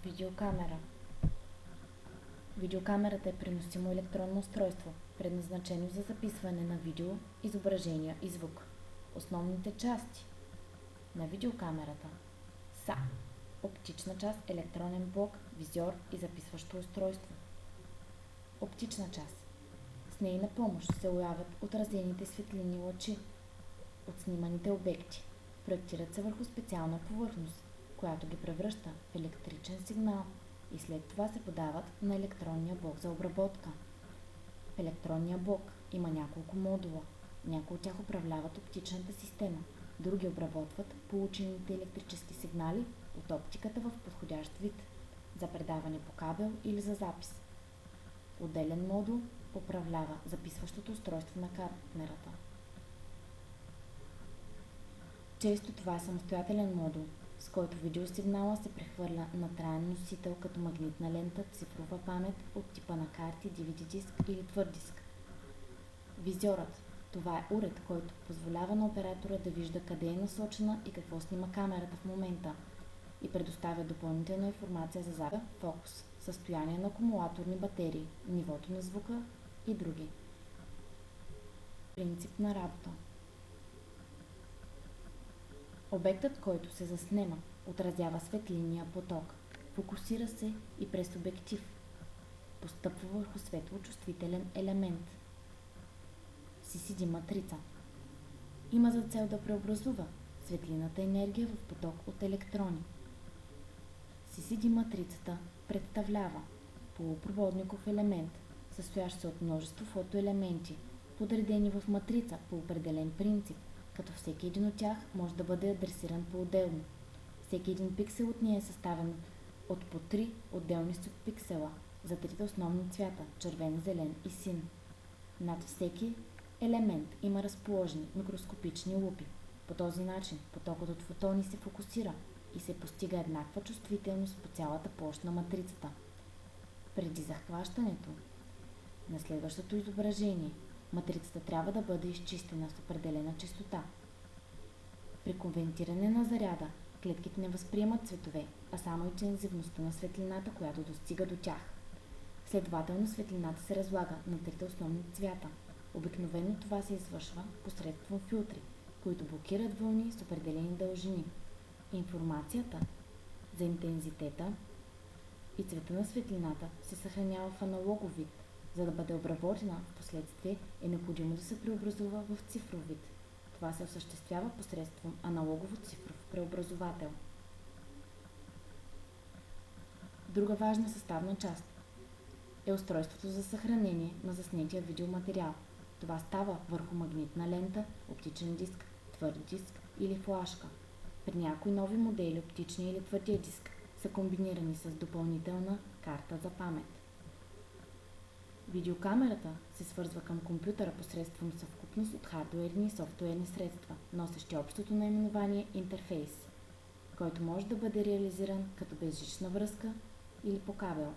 Видеокамера. Видеокамерата е преносимо електронно устройство, предназначено за записване на видео, изображения и звук. Основните части на видеокамерата са оптична част, електронен блок, визьор и записващо устройство. Оптична част. С нейна помощ се улавят отразените светлинни лъчи от сниманите обекти. Проектират се върху специална повърхност, която ги превръща в електричен сигнал и след това се подават на електронния блок за обработка. В електронния блок има няколко модула. Някои от тях управляват оптичната система, други обработват получените електрически сигнали от оптиката в подходящ вид за предаване по кабел или за запис. Отделен модул управлява записващото устройство на камерата. Често това е самостоятелен модул, с който видеосигнала се прехвърля на траен носител като магнитна лента, цифрова памет от типа на карти, DVD диск или твърд диск. Визьорът. Това е уред, който позволява на оператора да вижда къде е насочена и какво снима камерата в момента и предоставя допълнителна информация за запис, фокус, състояние на акумулаторни батерии, нивото на звука и други. Принцип на работа. Обектът, който се заснема, отразява светлинния поток, фокусира се и през обектив постъпва върху светлочувствителен елемент. CCD матрица. Има за цел да преобразува светлинната енергия в поток от електрони. CCD матрицата представлява полупроводников елемент, състоящ се от множество фотоелементи, подредени в матрица по определен принцип, като всеки един от тях може да бъде адресиран по-отделно. Всеки един пиксел от нея е съставен от по 3 отделни субпиксела за трите основни цвята – червен, зелен и син. Над всеки елемент има разположени микроскопични лупи. По този начин потокът от фотони се фокусира и се постига еднаква чувствителност по цялата площ на матрицата. Преди захващането на следващото изображение, матрицата трябва да бъде изчистена с определена честота. При конвертиране на заряда, клетките не възприемат цветове, а само интензивността на светлината, която достига до тях. Следователно светлината се разлага на трите основни цвята. Обикновено това се извършва посредством филтри, които блокират вълни с определени дължини. Информацията за интензитета и цвета на светлината се съхранява в аналогов вид. За да бъде обработена в последствие е необходимо да се преобразува в цифров вид. Това се осъществява посредством аналогово-цифров преобразовател. Друга важна съставна част е устройството за съхранение на заснетия видеоматериал. Това става върху магнитна лента, оптичен диск, твърд диск или флашка. При някои нови модели оптичния или твърдия диск са комбинирани с допълнителна карта за памет. Видеокамерата се свързва към компютъра посредством съвкупност от хардуерни и софтуерни средства, носещи общото наименование интерфейс, който може да бъде реализиран като безжична връзка или по кабел.